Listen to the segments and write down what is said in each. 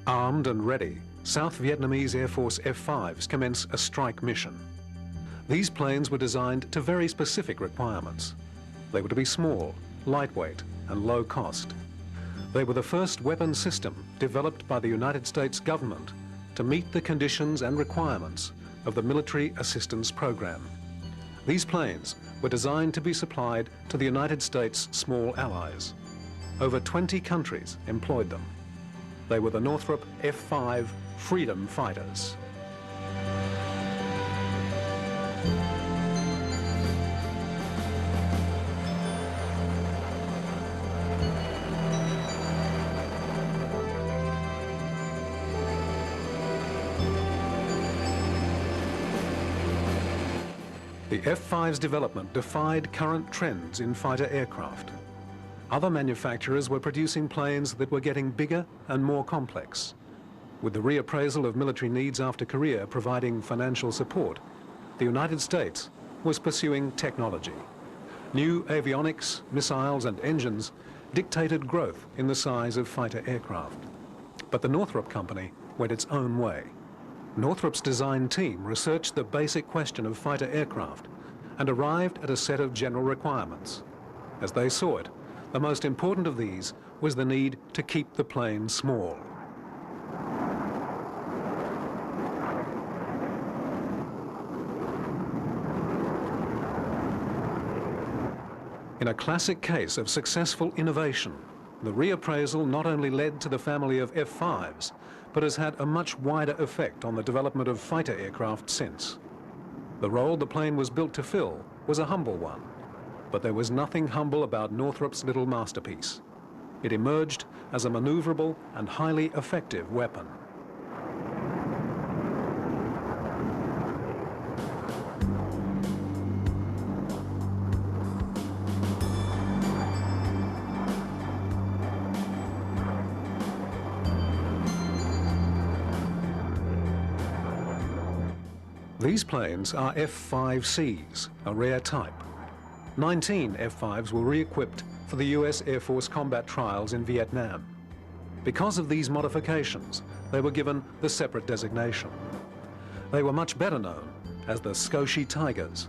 Armed and ready, South Vietnamese Air Force F-5s commence a strike mission. These planes were designed to very specific requirements. They were to be small, lightweight, and low cost. They were the first weapon system developed by the United States government to meet the conditions and requirements of the Military Assistance Program. These planes were designed to be supplied to the United States' small allies. Over 20 countries employed them. They were the Northrop F-5 Freedom Fighters. The F-5's development defied current trends in fighter aircraft. Other manufacturers were producing planes that were getting bigger and more complex. With the reappraisal of military needs after Korea providing financial support, the United States was pursuing technology. New avionics, missiles, and engines dictated growth in the size of fighter aircraft. But the Northrop Company went its own way. Northrop's design team researched the basic question of fighter aircraft and arrived at a set of general requirements. As they saw it, the most important of these was the need to keep the plane small. In a classic case of successful innovation, the reappraisal not only led to the family of F-5s, but has had a much wider effect on the development of fighter aircraft since. The role the plane was built to fill was a humble one, but there was nothing humble about Northrop's little masterpiece. It emerged as a maneuverable and highly effective weapon. These planes are F-5Cs, a rare type. 19 F-5s were re-equipped for the US Air Force combat trials in Vietnam. Because of these modifications, they were given the separate designation. They were much better known as the Skoshi Tigers.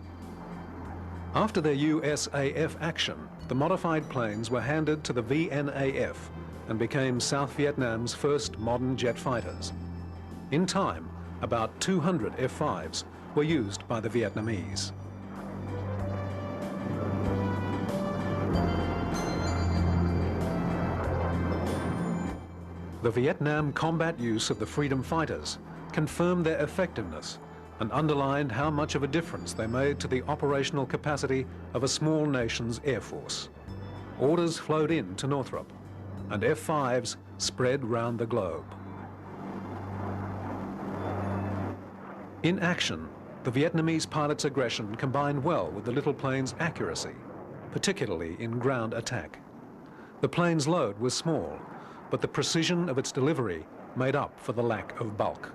After their USAF action, the modified planes were handed to the VNAF and became South Vietnam's first modern jet fighters. In time, about 200 F-5s were used by the Vietnamese. The Vietnam combat use of the Freedom Fighters confirmed their effectiveness and underlined how much of a difference they made to the operational capacity of a small nation's air force. Orders flowed in to Northrop, and F-5s spread round the globe. In action, the Vietnamese pilot's aggression combined well with the little plane's accuracy, particularly in ground attack. The plane's load was small, but the precision of its delivery made up for the lack of bulk.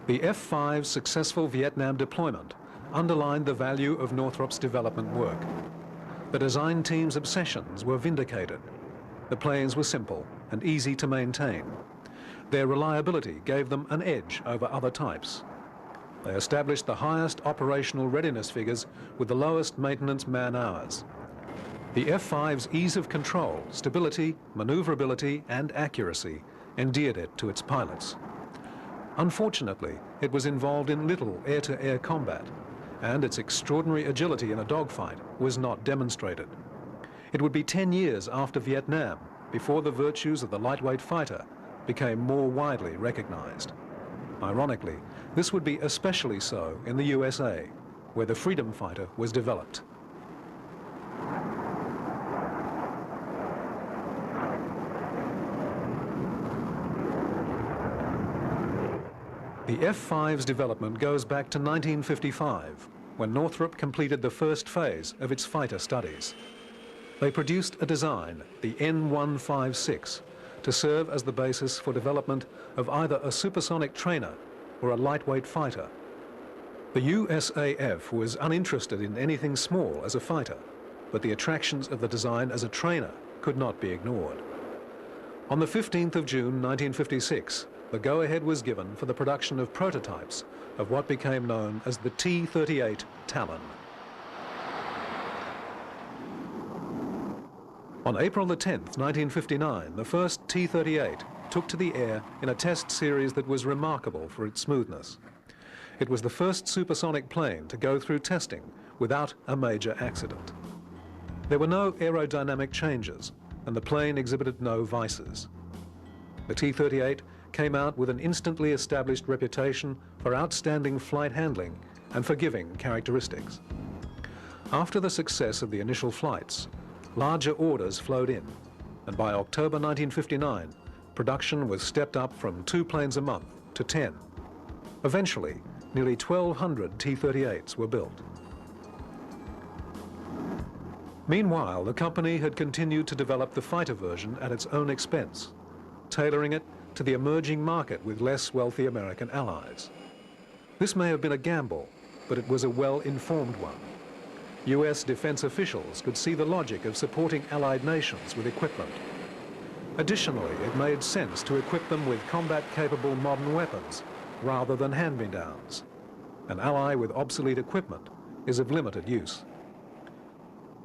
The F-5's successful Vietnam deployment underlined the value of Northrop's development work. The design team's obsessions were vindicated. The planes were simple and easy to maintain. Their reliability gave them an edge over other types. They established the highest operational readiness figures with the lowest maintenance man-hours. The F-5's ease of control, stability, maneuverability, and accuracy endeared it to its pilots. Unfortunately, it was involved in little air-to-air combat, and its extraordinary agility in a dogfight was not demonstrated. It would be 10 years after Vietnam before the virtues of the lightweight fighter became more widely recognized. Ironically, this would be especially so in the USA, where the Freedom Fighter was developed. The F-5's development goes back to 1955, when Northrop completed the first phase of its fighter studies. They produced a design, the N156, to serve as the basis for development of either a supersonic trainer or a lightweight fighter. The USAF was uninterested in anything small as a fighter. but the attractions of the design as a trainer could not be ignored. On the 15th of June 1956, the go-ahead was given for the production of prototypes of what became known as the T-38 Talon. On April the 10th, 1959, the first T-38 took to the air in a test series that was remarkable for its smoothness. It was the first supersonic plane to go through testing without a major accident. There were no aerodynamic changes, and the plane exhibited no vices. The T-38 came out with an instantly established reputation for outstanding flight handling and forgiving characteristics. After the success of the initial flights, larger orders flowed in, and by October 1959, production was stepped up from 2 planes a month to 10. Eventually, nearly 1,200 T-38s were built. Meanwhile, the company had continued to develop the fighter version at its own expense, tailoring it to the emerging market with less wealthy American allies. This may have been a gamble, but it was a well-informed one. US defense officials could see the logic of supporting allied nations with equipment. Additionally, it made sense to equip them with combat-capable modern weapons rather than hand-me-downs. An ally with obsolete equipment is of limited use.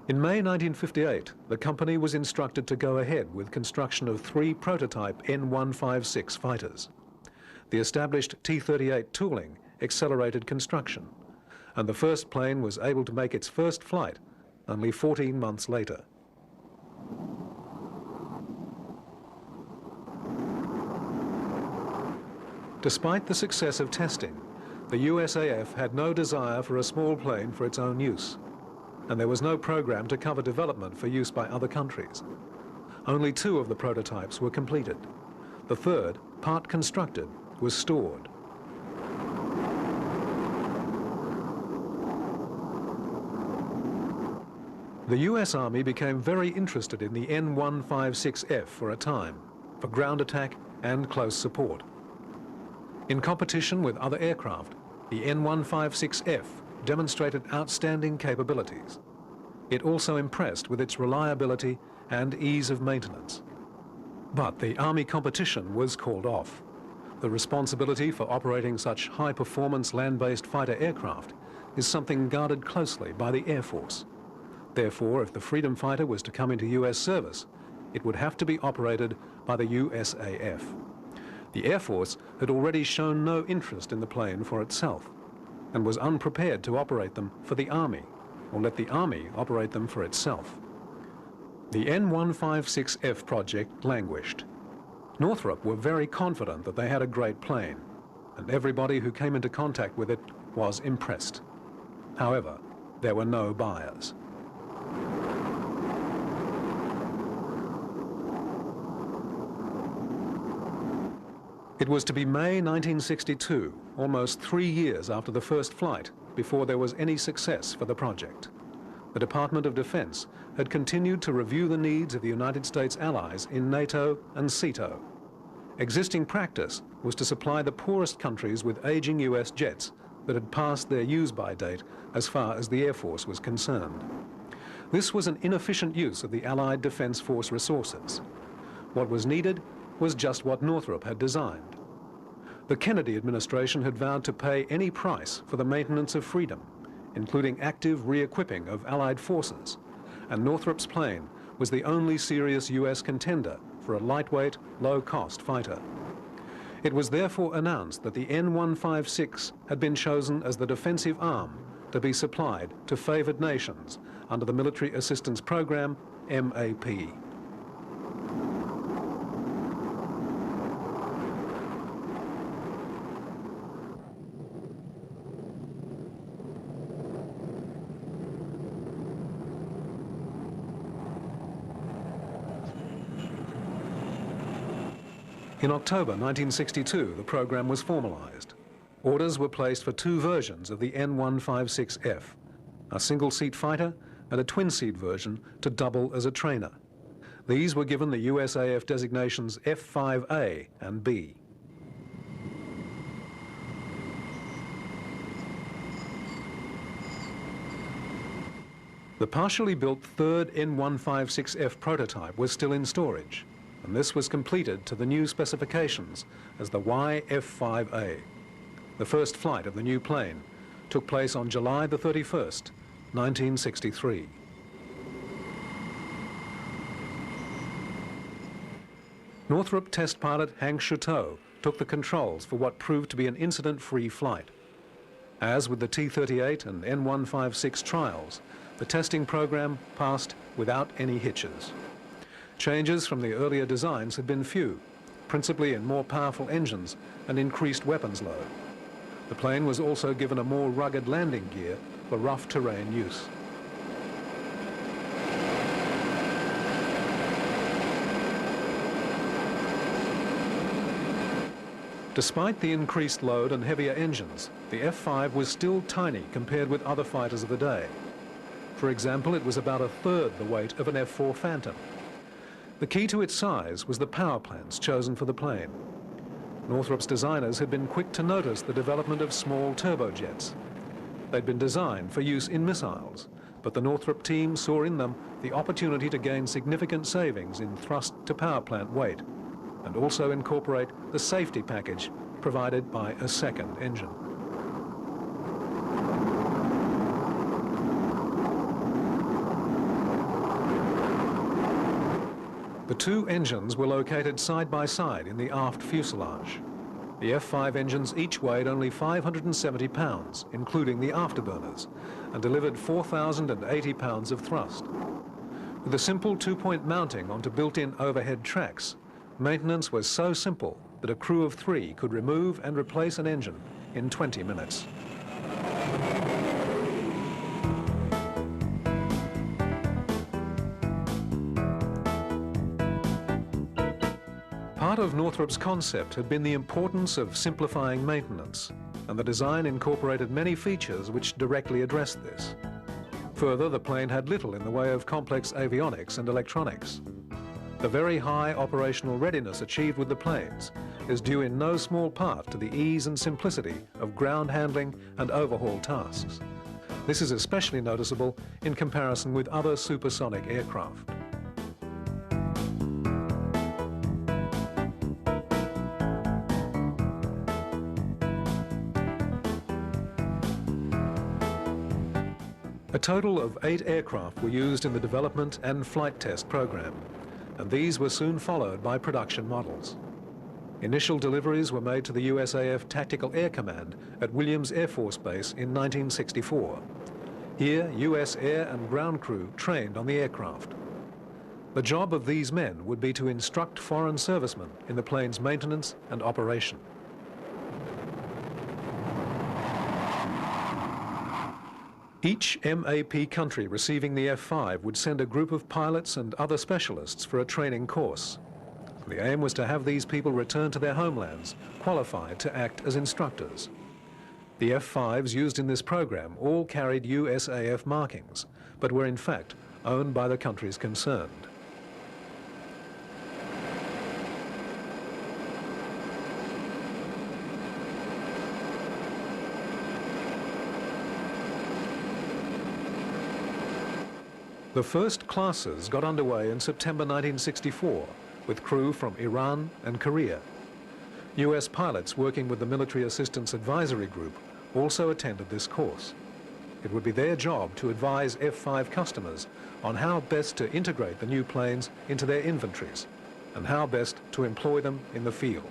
In May 1958, the company was instructed to go ahead with construction of 3 prototype N-156 fighters. The established T-38 tooling accelerated construction, and the first plane was able to make its first flight only 14 months later. Despite the success of testing, the USAF had no desire for a small plane for its own use, and there was no program to cover development for use by other countries. Only 2 of the prototypes were completed. The third, part constructed, was stored. The US Army became very interested in the N-156F for a time, for ground attack and close support. In competition with other aircraft, the N-156F demonstrated outstanding capabilities. It also impressed with its reliability and ease of maintenance. But the Army competition was called off. The responsibility for operating such high-performance land-based fighter aircraft is something guarded closely by the Air Force. Therefore, if the Freedom Fighter was to come into US service, it would have to be operated by the USAF. The Air Force had already shown no interest in the plane for itself, and was unprepared to operate them for the Army, or let the Army operate them for itself. The N-156F project languished. Northrop were very confident that they had a great plane, and everybody who came into contact with it was impressed. However, there were no buyers. It was to be May 1962, almost 3 years after the first flight, before there was any success for the project. The Department of Defense had continued to review the needs of the United States allies in NATO and SEATO. Existing practice was to supply the poorest countries with aging US jets that had passed their use-by date as far as the Air Force was concerned. This was an inefficient use of the Allied Defense Force resources. What was needed was just what Northrop had designed. The Kennedy administration had vowed to pay any price for the maintenance of freedom, including active re-equipping of Allied forces, and Northrop's plane was the only serious US contender for a lightweight, low-cost fighter. It was therefore announced that the N-156 had been chosen as the defensive arm to be supplied to favored nations under the Military Assistance Program, MAP. In October 1962, the program was formalized. Orders were placed for 2 versions of the N-156F, a single-seat fighter and a twin-seat version to double as a trainer. These were given the USAF designations F-5A and B. The partially built third N156F prototype was still in storage, and this was completed to the new specifications as the YF-5A. The first flight of the new plane took place on July the 31st, 1963. Northrop test pilot Hank Chuteau took the controls for what proved to be an incident-free flight. As with the T-38 and N156 trials, the testing program passed without any hitches. Changes from the earlier designs had been few, principally in more powerful engines and increased weapons load. The plane was also given a more rugged landing gear for rough terrain use. Despite the increased load and heavier engines, the F-5 was still tiny compared with other fighters of the day. For example, it was about a third the weight of an F-4 Phantom. The key to its size was the power plants chosen for the plane. Northrop's designers had been quick to notice the development of small turbojets. They'd been designed for use in missiles, but the Northrop team saw in them the opportunity to gain significant savings in thrust to power plant weight, and also incorporate the safety package provided by a second engine. The two engines were located side by side in the aft fuselage. The F-5 engines each weighed only 570 pounds, including the afterburners, and delivered 4,080 pounds of thrust. With a simple two-point mounting onto built-in overhead tracks, maintenance was so simple that a crew of 3 could remove and replace an engine in 20 minutes. Part of Northrop's concept had been the importance of simplifying maintenance, and the design incorporated many features which directly addressed this. Further, the plane had little in the way of complex avionics and electronics. The very high operational readiness achieved with the planes is due in no small part to the ease and simplicity of ground handling and overhaul tasks. This is especially noticeable in comparison with other supersonic aircraft. A total of 8 aircraft were used in the development and flight test program, and these were soon followed by production models. Initial deliveries were made to the USAF Tactical Air Command at Williams Air Force Base in 1964. Here, US air and ground crew trained on the aircraft. The job of these men would be to instruct foreign servicemen in the plane's maintenance and operation. Each MAP country receiving the F-5 would send a group of pilots and other specialists for a training course. The aim was to have these people return to their homelands, qualified to act as instructors. The F-5s used in this program all carried USAF markings, but were in fact owned by the countries concerned. The first classes got underway in September 1964 with crew from Iran and Korea. US pilots working with the Military Assistance Advisory Group also attended this course. It would be their job to advise F-5 customers on how best to integrate the new planes into their inventories and how best to employ them in the field.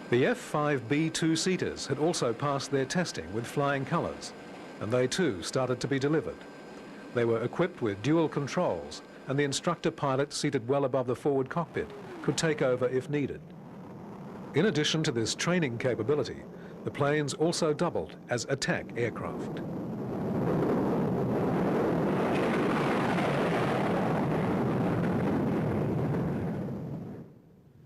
The F-5B two-seaters had also passed their testing with flying colours, and they too started to be delivered. They were equipped with dual controls, and the instructor pilot seated well above the forward cockpit could take over if needed. In addition to this training capability, the planes also doubled as attack aircraft.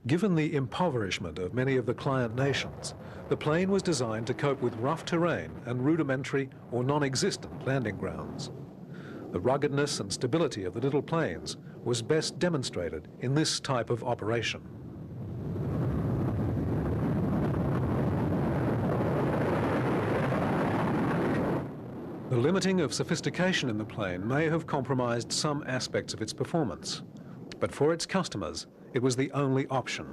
Given the impoverishment of many of the client nations, the plane was designed to cope with rough terrain and rudimentary or non-existent landing grounds. The ruggedness and stability of the little planes was best demonstrated in this type of operation. The limiting of sophistication in the plane may have compromised some aspects of its performance, but for its customers, it was the only option.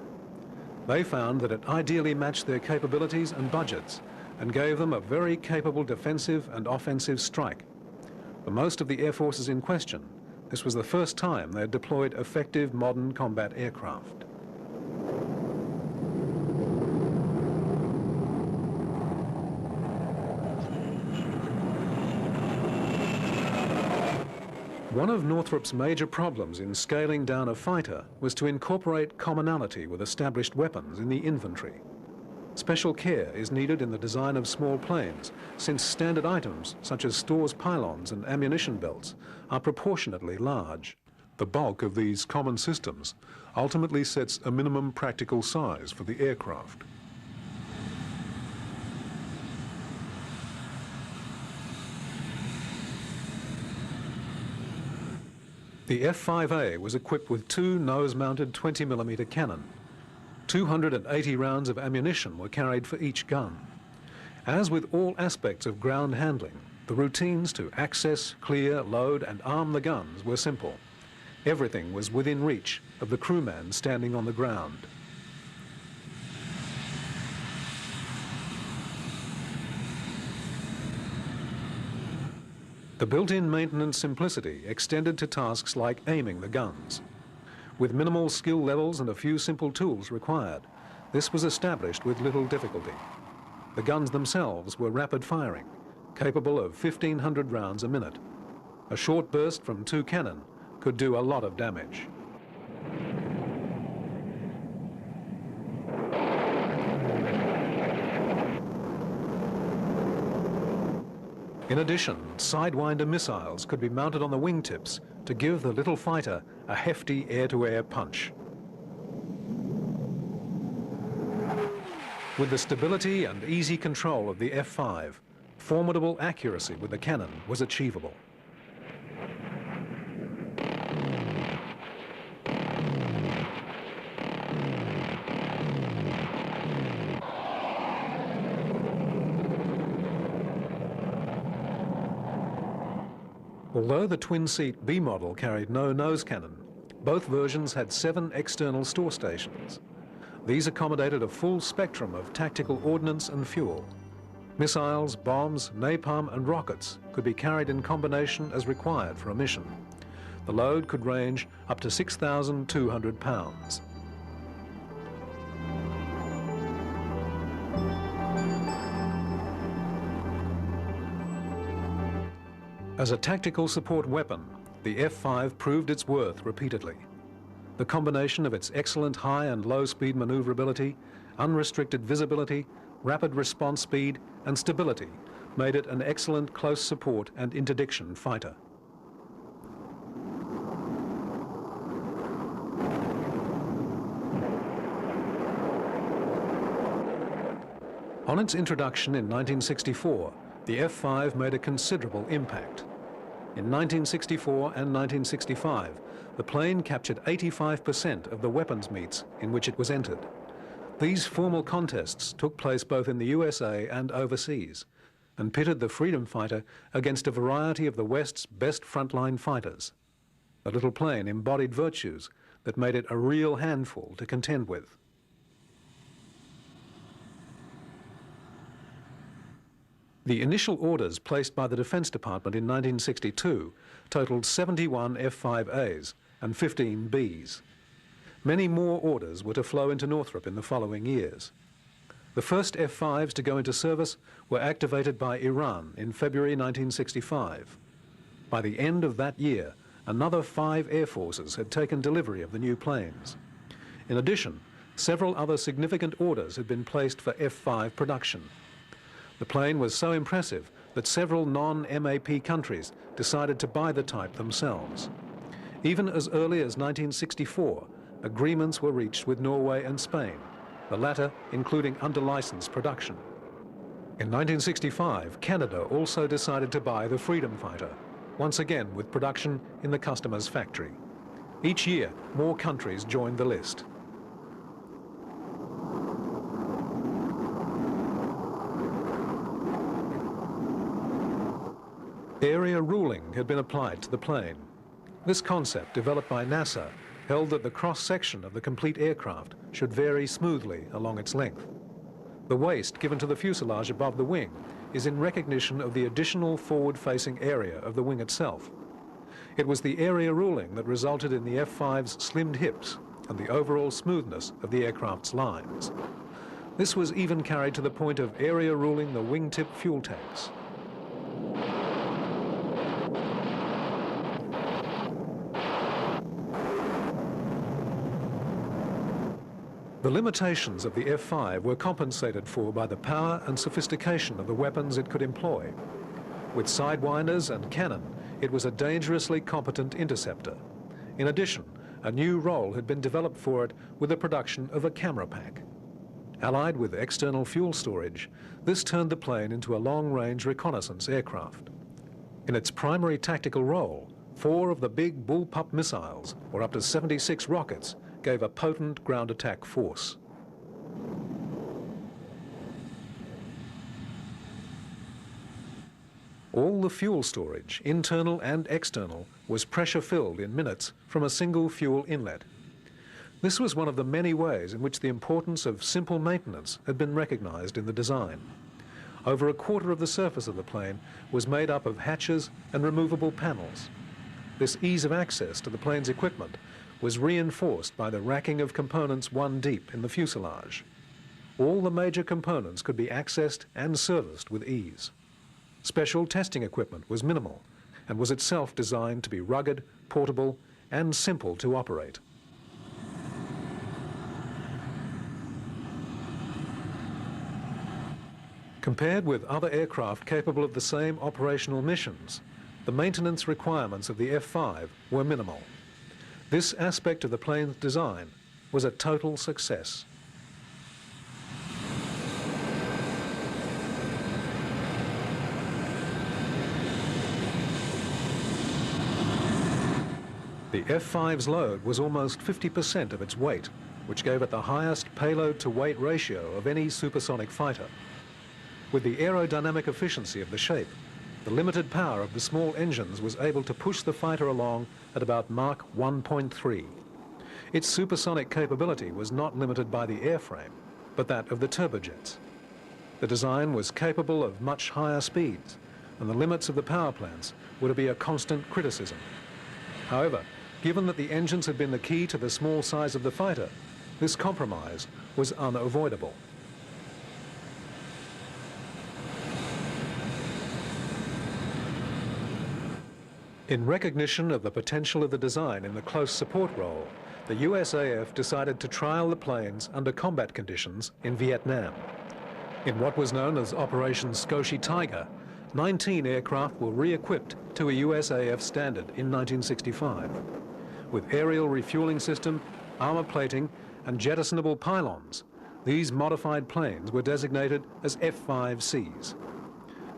They found that it ideally matched their capabilities and budgets and gave them a very capable defensive and offensive strike. For most of the air forces in question, this was the first time they had deployed effective modern combat aircraft. One of Northrop's major problems in scaling down a fighter was to incorporate commonality with established weapons in the inventory. Special care is needed in the design of small planes, since standard items such as stores pylons and ammunition belts are proportionately large. The bulk of these common systems ultimately sets a minimum practical size for the aircraft. The F-5A was equipped with two nose-mounted 20mm cannon. 280 rounds of ammunition were carried for each gun. As with all aspects of ground handling, the routines to access, clear, load and arm the guns were simple. Everything was within reach of the crewman standing on the ground. The built-in maintenance simplicity extended to tasks like aiming the guns. With minimal skill levels and a few simple tools required, this was established with little difficulty. The guns themselves were rapid firing, capable of 1,500 rounds a minute. A short burst from two cannon could do a lot of damage. In addition, Sidewinder missiles could be mounted on the wingtips to give the little fighter a hefty air-to-air punch. With the stability and easy control of the F-5, formidable accuracy with the cannon was achievable. Although the twin-seat B model carried no nose cannon, both versions had 7 external store stations. These accommodated a full spectrum of tactical ordnance and fuel. Missiles, bombs, napalm and rockets could be carried in combination as required for a mission. The load could range up to 6,200 pounds. As a tactical support weapon, the F-5 proved its worth repeatedly. The combination of its excellent high and low speed maneuverability, unrestricted visibility, rapid response speed and stability made it an excellent close support and interdiction fighter. On its introduction in 1964, the F-5 made a considerable impact. In 1964 and 1965, the plane captured 85% of the weapons meets in which it was entered. These formal contests took place both in the USA and overseas, and pitted the freedom fighter against a variety of the West's best frontline fighters. The little plane embodied virtues that made it a real handful to contend with. The initial orders placed by the Defense Department in 1962 totaled 71 F-5As and 15 Bs. Many more orders were to flow into Northrop in the following years. The first F-5s to go into service were activated by Iran in February 1965. By the end of that year, another 5 air forces had taken delivery of the new planes. In addition, several other significant orders had been placed for F-5 production. The plane was so impressive that several non-MAP countries decided to buy the type themselves. Even as early as 1964, agreements were reached with Norway and Spain, the latter including under-license production. In 1965, Canada also decided to buy the Freedom Fighter, once again with production in the customer's factory. Each year, more countries joined the list. Area ruling had been applied to the plane. This concept, developed by NASA, held that the cross-section of the complete aircraft should vary smoothly along its length. The waist given to the fuselage above the wing is in recognition of the additional forward-facing area of the wing itself. It was the area ruling that resulted in the F-5's slimmed hips and the overall smoothness of the aircraft's lines. This was even carried to the point of area ruling the wingtip fuel tanks. The limitations of the F-5 were compensated for by the power and sophistication of the weapons it could employ. With sidewinders and cannon, it was a dangerously competent interceptor. In addition, a new role had been developed for it with the production of a camera pack. Allied with external fuel storage, this turned the plane into a long-range reconnaissance aircraft. In its primary tactical role, 4 of the big bullpup missiles, or up to 76 rockets, gave a potent ground attack force. All the fuel storage, internal and external, was pressure-filled in minutes from a single fuel inlet. This was one of the many ways in which the importance of simple maintenance had been recognized in the design. Over a quarter of the surface of the plane was made up of hatches and removable panels. This ease of access to the plane's equipment was reinforced by the racking of components 1 deep in the fuselage. All the major components could be accessed and serviced with ease. Special testing equipment was minimal and was itself designed to be rugged, portable, and simple to operate. Compared with other aircraft capable of the same operational missions, the maintenance requirements of the F-5 were minimal. This aspect of the plane's design was a total success. The F-5's load was almost 50% of its weight, which gave it the highest payload-to-weight ratio of any supersonic fighter. With the aerodynamic efficiency of the shape, the limited power of the small engines was able to push the fighter along at about Mach 1.3. Its supersonic capability was not limited by the airframe, but that of the turbojets. The design was capable of much higher speeds, and the limits of the power plants were to be a constant criticism. However, given that the engines had been the key to the small size of the fighter, this compromise was unavoidable. In recognition of the potential of the design in the close support role, the USAF decided to trial the planes under combat conditions in Vietnam. In what was known as Operation Skoshi Tiger, 19 aircraft were re-equipped to a USAF standard in 1965. With aerial refueling system, armor plating, and jettisonable pylons, these modified planes were designated as F-5Cs.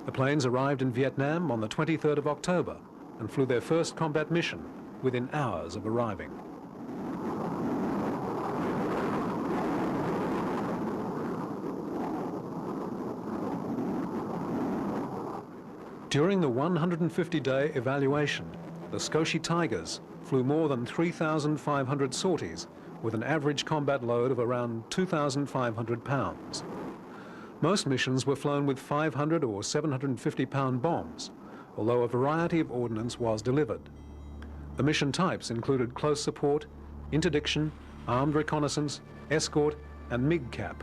The planes arrived in Vietnam on the 23rd of October and flew their first combat mission within hours of arriving. During the 150-day evaluation, the Skoshi Tigers flew more than 3,500 sorties with an average combat load of around 2,500 pounds. Most missions were flown with 500 or 750-pound bombs, although a variety of ordnance was delivered. The mission types included close support, interdiction, armed reconnaissance, escort, and MiG-cap.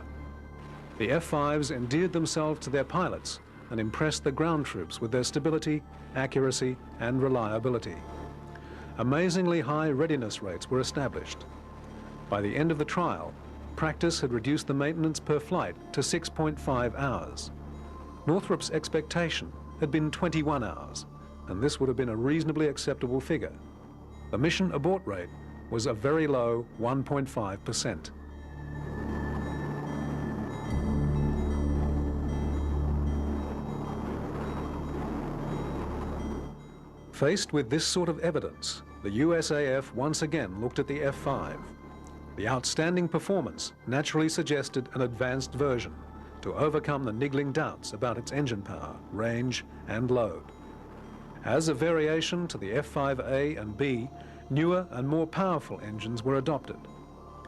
The F-5s endeared themselves to their pilots and impressed the ground troops with their stability, accuracy, and reliability. Amazingly high readiness rates were established. By the end of the trial, practice had reduced the maintenance per flight to 6.5 hours. Northrop's expectation had been 21 hours, and this would have been a reasonably acceptable figure. The mission abort rate was a very low 1.5%. Faced with this sort of evidence, the USAF once again looked at the F-5. The outstanding performance naturally suggested an advanced version to overcome the niggling doubts about its engine power, range, and load. As a variation to the F-5A and B, newer and more powerful engines were adopted.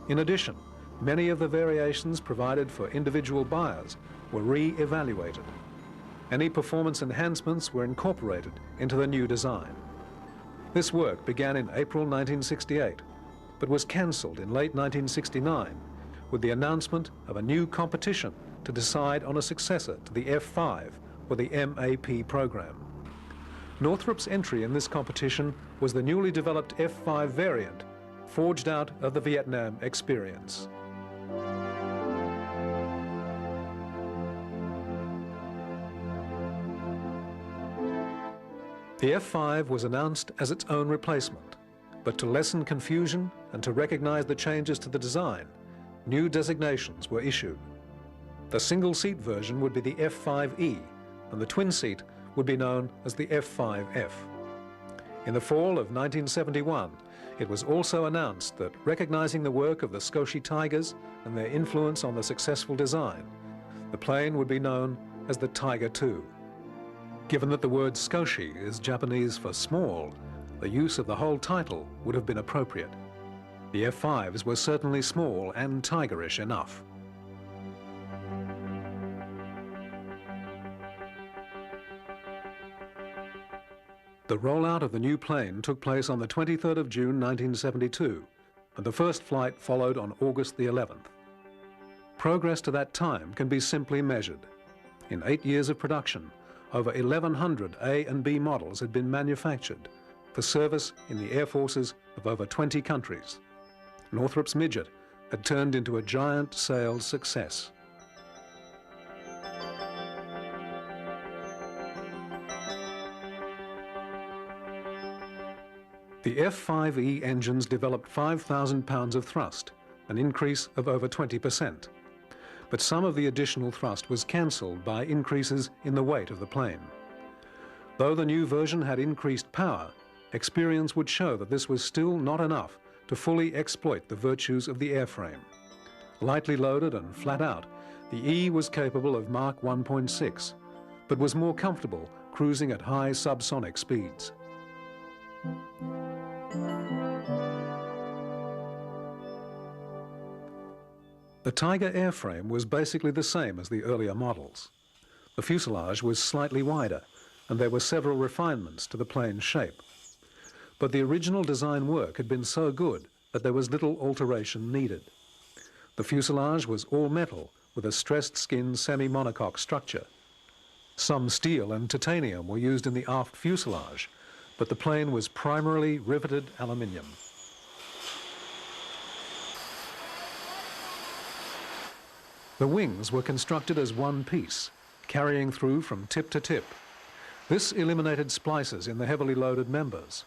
In addition, many of the variations provided for individual buyers were re-evaluated. Any performance enhancements were incorporated into the new design. This work began in April 1968, but was cancelled in late 1969 with the announcement of a new competition to decide on a successor to the F-5 or the MAP program. Northrop's entry in this competition was the newly developed F-5 variant, forged out of the Vietnam experience. The F-5 was announced as its own replacement, but to lessen confusion and to recognize the changes to the design, new designations were issued. The single-seat version would be the F-5E, and the twin-seat would be known as the F-5F. In the fall of 1971, it was also announced that, recognizing the work of the Skoshi Tigers and their influence on the successful design, the plane would be known as the Tiger II. Given that the word Skoshi is Japanese for small, the use of the whole title would have been appropriate. The F-5s were certainly small and tigerish enough. The rollout of the new plane took place on the 23rd of June 1972, and the first flight followed on August the 11th. Progress to that time can be simply measured. In 8 years of production, over 1,100 A and B models had been manufactured for service in the air forces of over 20 countries. Northrop's midget had turned into a giant sales success. The F-5E engines developed 5,000 pounds of thrust, an increase of over 20%. But some of the additional thrust was cancelled by increases in the weight of the plane. Though the new version had increased power, experience would show that this was still not enough to fully exploit the virtues of the airframe. Lightly loaded and flat out, the E was capable of Mach 1.6, but was more comfortable cruising at high subsonic speeds. The Tiger airframe was basically the same as the earlier models. The fuselage was slightly wider, and there were several refinements to the plane's shape. But the original design work had been so good that there was little alteration needed. The fuselage was all metal with a stressed skin semi-monocoque structure. Some steel and titanium were used in the aft fuselage, but the plane was primarily riveted aluminium. The wings were constructed as one piece, carrying through from tip to tip. This eliminated splices in the heavily loaded members.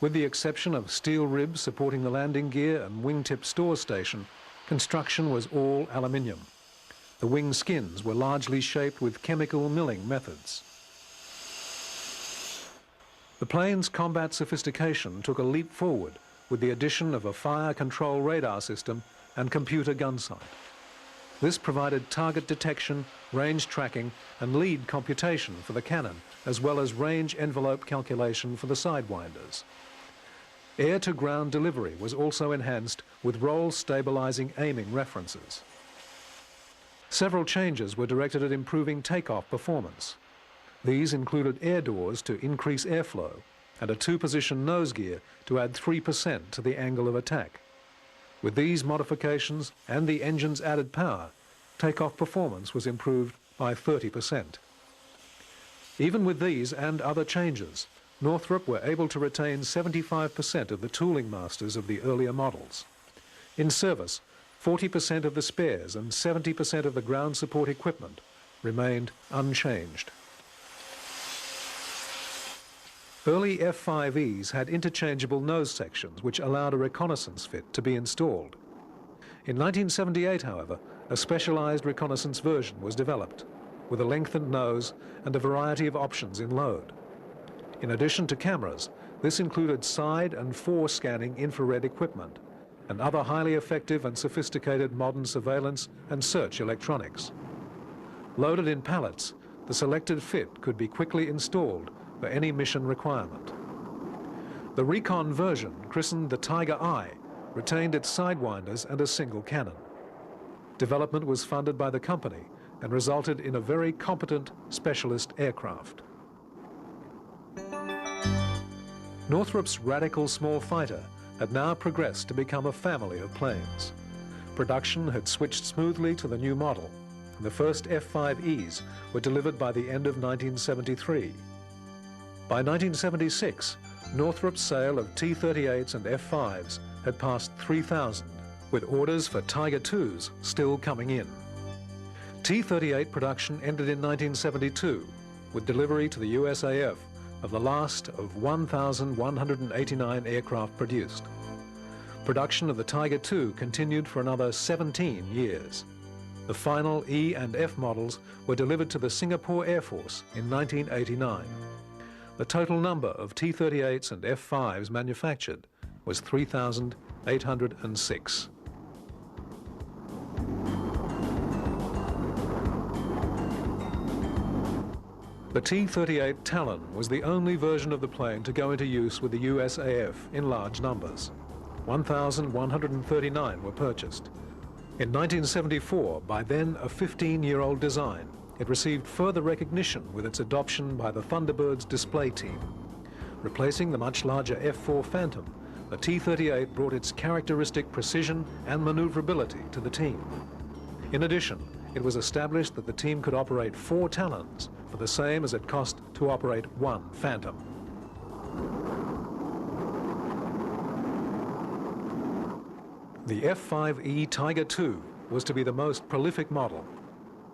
With the exception of steel ribs supporting the landing gear and wingtip store station, construction was all aluminium. The wing skins were largely shaped with chemical milling methods. The plane's combat sophistication took a leap forward with the addition of a fire control radar system and computer gun sight. This provided target detection, range tracking, and lead computation for the cannon, as well as range envelope calculation for the sidewinders. Air-to-ground delivery was also enhanced with roll stabilizing aiming references. Several changes were directed at improving takeoff performance. These included air doors to increase airflow and a two-position nose gear to add 3% to the angle of attack. With these modifications and the engine's added power, takeoff performance was improved by 30%. Even with these and other changes, Northrop were able to retain 75% of the tooling masters of the earlier models. In service, 40% of the spares and 70% of the ground support equipment remained unchanged. Early F-5Es had interchangeable nose sections which allowed a reconnaissance fit to be installed. In 1978, however, a specialized reconnaissance version was developed, with a lengthened nose and a variety of options in load. In addition to cameras, this included side and fore scanning infrared equipment and other highly effective and sophisticated modern surveillance and search electronics. Loaded in pallets, the selected fit could be quickly installed for any mission requirement. The recon version, christened the Tiger I, retained its sidewinders and a single cannon. Development was funded by the company and resulted in a very competent specialist aircraft. Northrop's Radical small fighter had now progressed to become a family of planes. Production had switched smoothly to the new model, and the first F-5Es were delivered by the end of 1973. By 1976, Northrop's sale of T-38s and F-5s had passed 3,000, with orders for Tiger IIs still coming in. T-38 production ended in 1972, with delivery to the USAF of the last of 1,189 aircraft produced. Production of the Tiger II continued for another 17 years. The final E and F models were delivered to the Singapore Air Force in 1989. The total number of T-38s and F-5s manufactured was 3,806. The T-38 Talon was the only version of the plane to go into use with the USAF in large numbers. 1,139 were purchased. In 1974, by then a 15-year-old design, it received further recognition with its adoption by the Thunderbirds display team. Replacing the much larger F-4 Phantom, the T-38 brought its characteristic precision and maneuverability to the team. In addition, it was established that the team could operate 4 Talons for the same as it cost to operate 1 Phantom. The F-5E Tiger II was to be the most prolific model.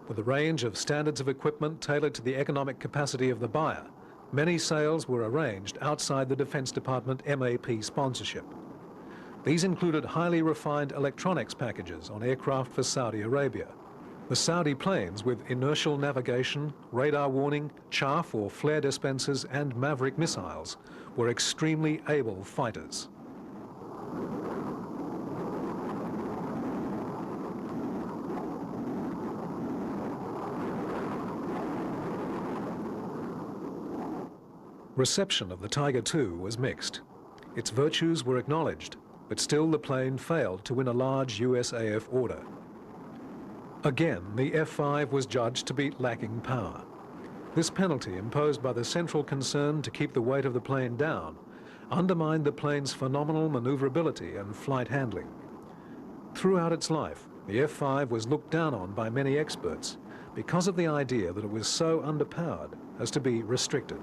With a range of standards of equipment tailored to the economic capacity of the buyer, many sales were arranged outside the Defense Department MAP sponsorship. These included highly refined electronics packages on aircraft for Saudi Arabia. The Saudi planes with inertial navigation, radar warning, chaff or flare dispensers and Maverick missiles were extremely able fighters. Reception of the Tiger II was mixed. Its virtues were acknowledged, but still the plane failed to win a large USAF order. Again, the F-5 was judged to be lacking power. This penalty, imposed by the central concern to keep the weight of the plane down, undermined the plane's phenomenal maneuverability and flight handling. Throughout its life, the F-5 was looked down on by many experts because of the idea that it was so underpowered as to be restricted.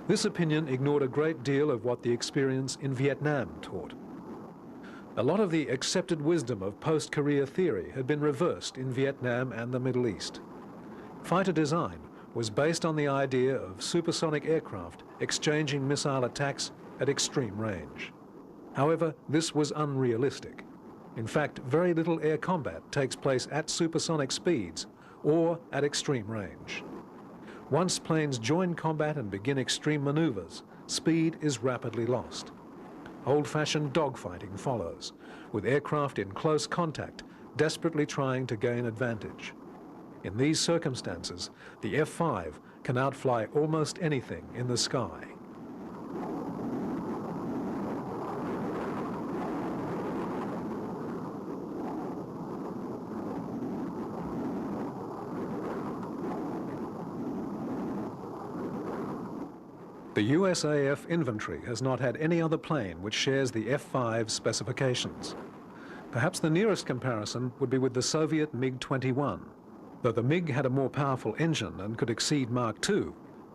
This opinion ignored a great deal of what the experience in Vietnam taught. A lot of the accepted wisdom of post-Korea theory had been reversed in Vietnam and the Middle East. Fighter design was based on the idea of supersonic aircraft exchanging missile attacks at extreme range. However, this was unrealistic. In fact, very little air combat takes place at supersonic speeds or at extreme range. Once planes join combat and begin extreme maneuvers, speed is rapidly lost. Old-fashioned dogfighting follows, with aircraft in close contact, desperately trying to gain advantage. In these circumstances, the F-5 can outfly almost anything in the sky. The USAF inventory has not had any other plane which shares the F-5 specifications. Perhaps the nearest comparison would be with the Soviet MiG-21. Though the MiG had a more powerful engine and could exceed Mach II,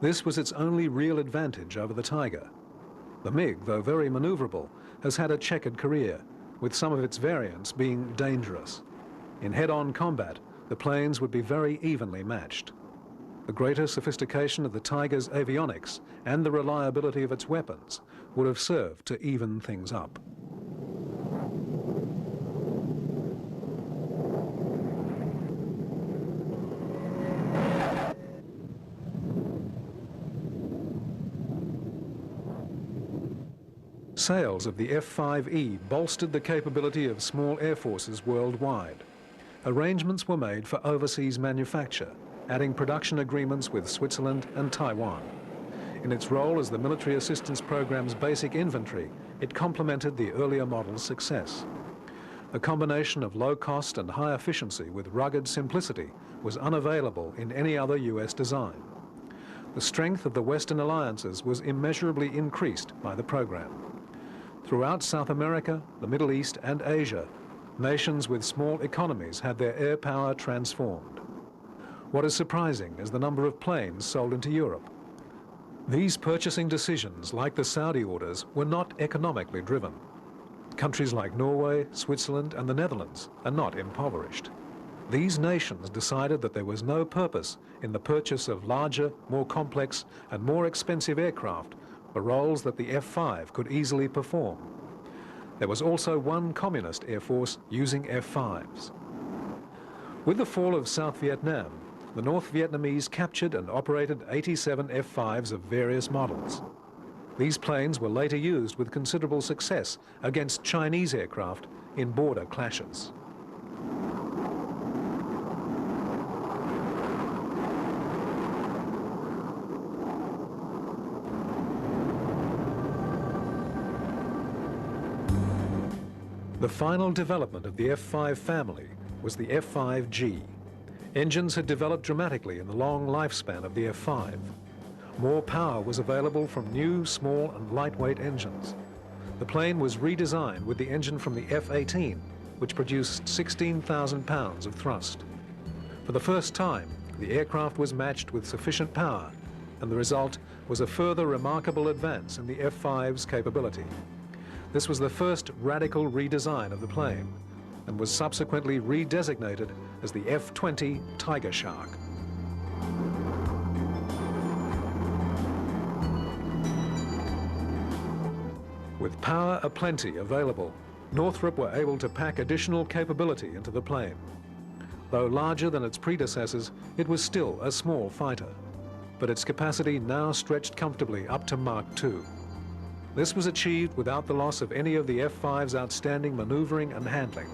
this was its only real advantage over the Tiger. The MiG, though very maneuverable, has had a checkered career, with some of its variants being dangerous. In head-on combat, the planes would be very evenly matched. The greater sophistication of the Tiger's avionics and the reliability of its weapons would have served to even things up. Sales of the F-5E bolstered the capability of small air forces worldwide. Arrangements were made for overseas manufacture, adding production agreements with Switzerland and Taiwan. In its role as the military assistance program's basic inventory, it complemented the earlier model's success. The combination of low cost and high efficiency with rugged simplicity was unavailable in any other US design. The strength of the Western alliances was immeasurably increased by the program. Throughout South America, the Middle East and Asia, nations with small economies had their air power transformed. What is surprising is the number of planes sold into Europe. These purchasing decisions, like the Saudi orders, were not economically driven. Countries like Norway, Switzerland and the Netherlands are not impoverished. These nations decided that there was no purpose in the purchase of larger, more complex and more expensive aircraft for roles that the F-5 could easily perform. There was also one communist air force using F-5s. With the fall of South Vietnam, the North Vietnamese captured and operated 87 F-5s of various models. These planes were later used with considerable success against Chinese aircraft in border clashes. The final development of the F-5 family was the F-5G. Engines had developed dramatically in the long lifespan of the F-5. More power was available from new, small and lightweight engines. The plane was redesigned with the engine from the F-18, which produced 16,000 pounds of thrust. For the first time, the aircraft was matched with sufficient power, and the result was a further remarkable advance in the F-5's capability. This was the first radical redesign of the plane, and was subsequently redesignated as the F-20 Tiger Shark. With power aplenty available, Northrop were able to pack additional capability into the plane. Though larger than its predecessors, it was still a small fighter, but its capacity now stretched comfortably up to Mach 2. This was achieved without the loss of any of the F-5's outstanding maneuvering and handling.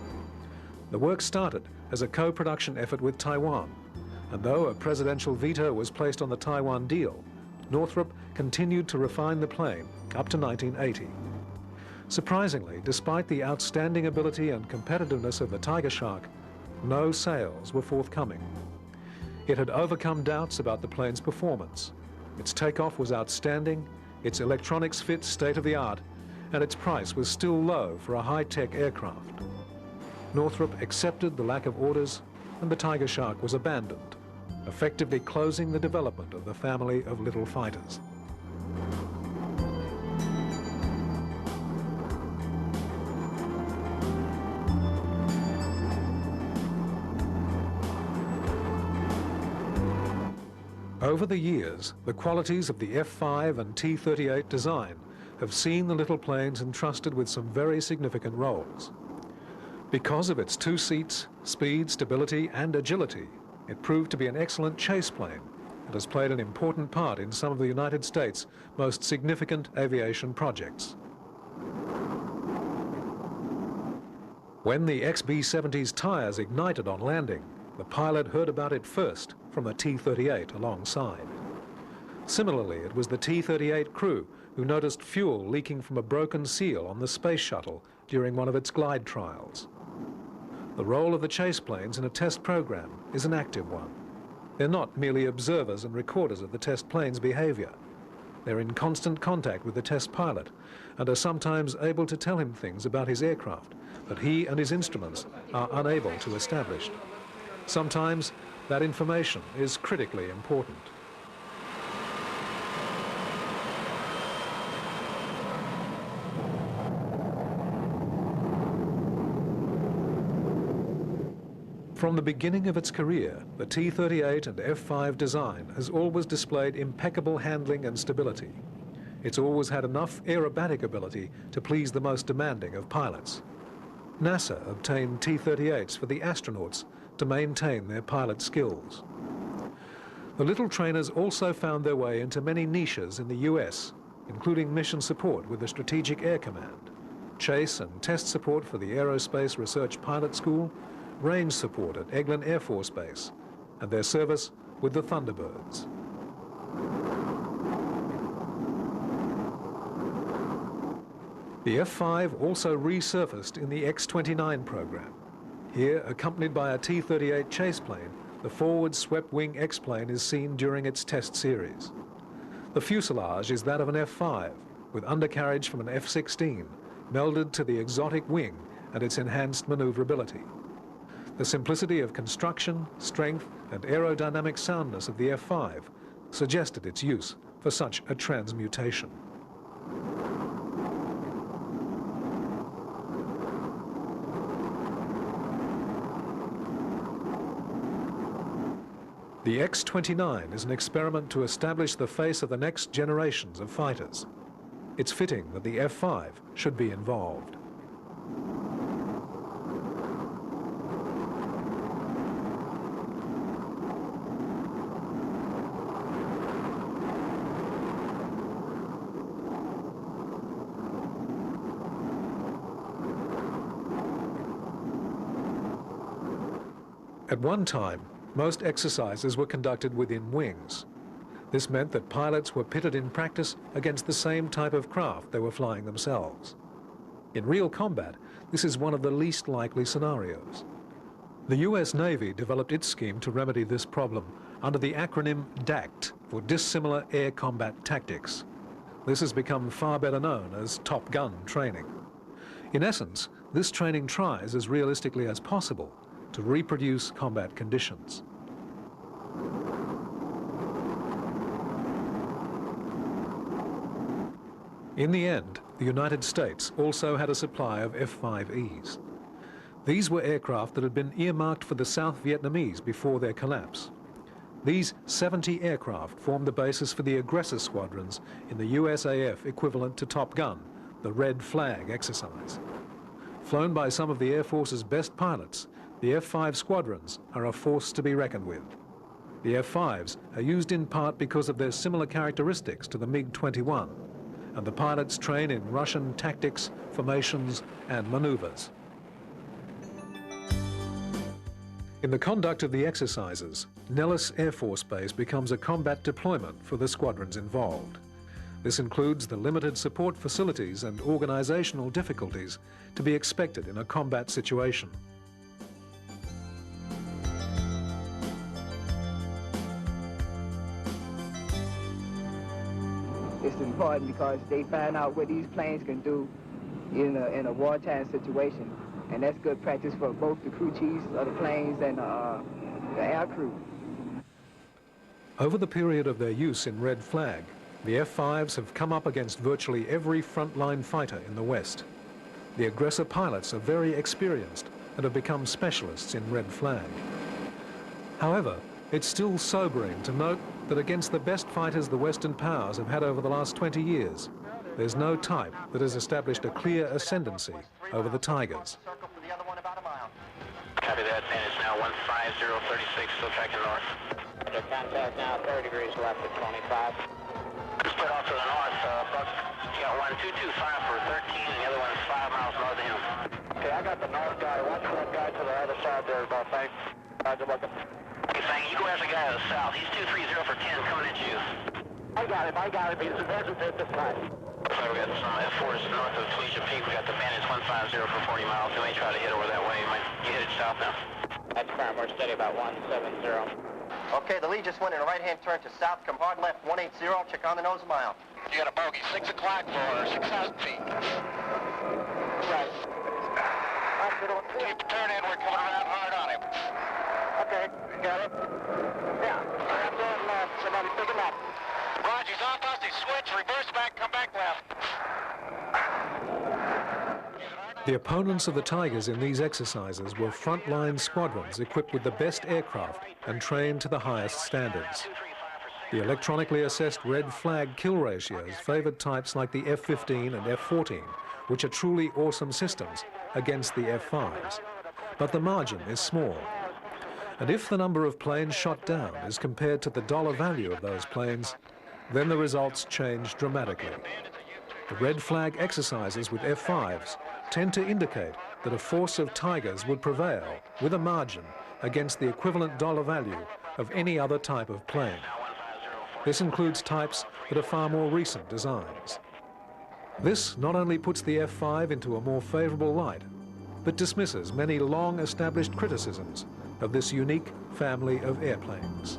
The work started as a co-production effort with Taiwan, and though a presidential veto was placed on the Taiwan deal, Northrop continued to refine the plane up to 1980. Surprisingly, despite the outstanding ability and competitiveness of the Tiger Shark, no sales were forthcoming. It had overcome doubts about the plane's performance. Its takeoff was outstanding, its electronics fit state-of-the-art, and its price was still low for a high-tech aircraft. Northrop accepted the lack of orders, and the Tiger Shark was abandoned, effectively closing the development of the family of little fighters. Over the years, the qualities of the F-5 and T-38 design have seen the little planes entrusted with some very significant roles. Because of its 2 seats, speed, stability and agility, it proved to be an excellent chase plane and has played an important part in some of the United States' most significant aviation projects. When the XB-70's tires ignited on landing, the pilot heard about it first from a T-38 alongside. Similarly, it was the T-38 crew who noticed fuel leaking from a broken seal on the space shuttle during one of its glide trials. The role of the chase planes in a test program is an active one. They're not merely observers and recorders of the test plane's behavior. They're in constant contact with the test pilot and are sometimes able to tell him things about his aircraft that he and his instruments are unable to establish. Sometimes that information is critically important. From the beginning of its career, the T-38 and F-5 design has always displayed impeccable handling and stability. It's always had enough aerobatic ability to please the most demanding of pilots. NASA obtained T-38s for the astronauts to maintain their pilot skills. The little trainers also found their way into many niches in the US, including mission support with the Strategic Air Command, chase and test support for the Aerospace Research Pilot School, range support at Eglin Air Force Base, and their service with the Thunderbirds. The F-5 also resurfaced in the X-29 program. Here, accompanied by a T-38 chase plane, the forward swept-wing X-plane is seen during its test series. The fuselage is that of an F-5, with undercarriage from an F-16, melded to the exotic wing and its enhanced maneuverability. The simplicity of construction, strength, and aerodynamic soundness of the F-5 suggested its use for such a transmutation. The X-29 is an experiment to establish the face of the next generations of fighters. It's fitting that the F-5 should be involved. At one time, most exercises were conducted within wings. This meant that pilots were pitted in practice against the same type of craft they were flying themselves. In real combat, this is one of the least likely scenarios. The US Navy developed its scheme to remedy this problem under the acronym DACT, for Dissimilar Air Combat Tactics. This has become far better known as Top Gun training. In essence, this training tries as realistically as possible to reproduce combat conditions. In the end, the United States also had a supply of F-5Es. These were aircraft that had been earmarked for the South Vietnamese before their collapse. These 70 aircraft formed the basis for the aggressor squadrons in the USAF equivalent to Top Gun, the Red Flag exercise. Flown by some of the Air Force's best pilots, the F-5 squadrons are a force to be reckoned with. The F-5s are used in part because of their similar characteristics to the MiG-21, and the pilots train in Russian tactics, formations, and maneuvers. In the conduct of the exercises, Nellis Air Force Base becomes a combat deployment for the squadrons involved. This includes the limited support facilities and organizational difficulties to be expected in a combat situation. It's important because they find out what these planes can do in a wartime situation. And that's good practice for both the crew chiefs of the planes and the air crew. Over the period of their use in Red Flag, the F-5s have come up against virtually every frontline fighter in the West. The aggressor pilots are very experienced and have become specialists in Red Flag. However, it's still sobering to note that against the best fighters the Western powers have had over the last 20 years, there's no type that has established a clear ascendancy over the Tigers. Copy that, and it's now 15036, still tracking north. Roger, contact now, 30 degrees left at 25. Split off to the north, you got 1225 for 13, and the other one's 5 miles north of him. Okay, I got the north guy, watch that guy to the other side there, about thanks. Roger, looking. Okay, thank you, go after the guy to the south, he's 230 for 10, coming at you. I got him, he's advancing to this side. So we got some F4s north of Felicia Peak. We got the Bandits 150 for 40 miles. We may try to hit over that way. You headed south now. That's firm. We're steady about 170. Okay, the lead just went in a right-hand turn to south. Come hard left 180. Check on the nose a mile. You got a bogey. 6 o'clock for 6,000 feet. Right. Keep the turn in. We're coming around hard on him. Okay, got it. Yeah. I'm going left. Somebody pick him up. Roger, he's off us. He switched. Reverse back. Come back left. The opponents of the Tigers in these exercises were frontline squadrons equipped with the best aircraft and trained to the highest standards. The electronically assessed Red Flag kill ratios favored types like the F-15 and F-14, which are truly awesome systems, against the F-5s. But the margin is small. And if the number of planes shot down is compared to the dollar value of those planes, then the results change dramatically. The Red Flag exercises with F-5s tend to indicate that a force of Tigers would prevail with a margin against the equivalent dollar value of any other type of plane. This includes types that are far more recent designs. This not only puts the F-5 into a more favorable light, but dismisses many long-established criticisms of this unique family of airplanes.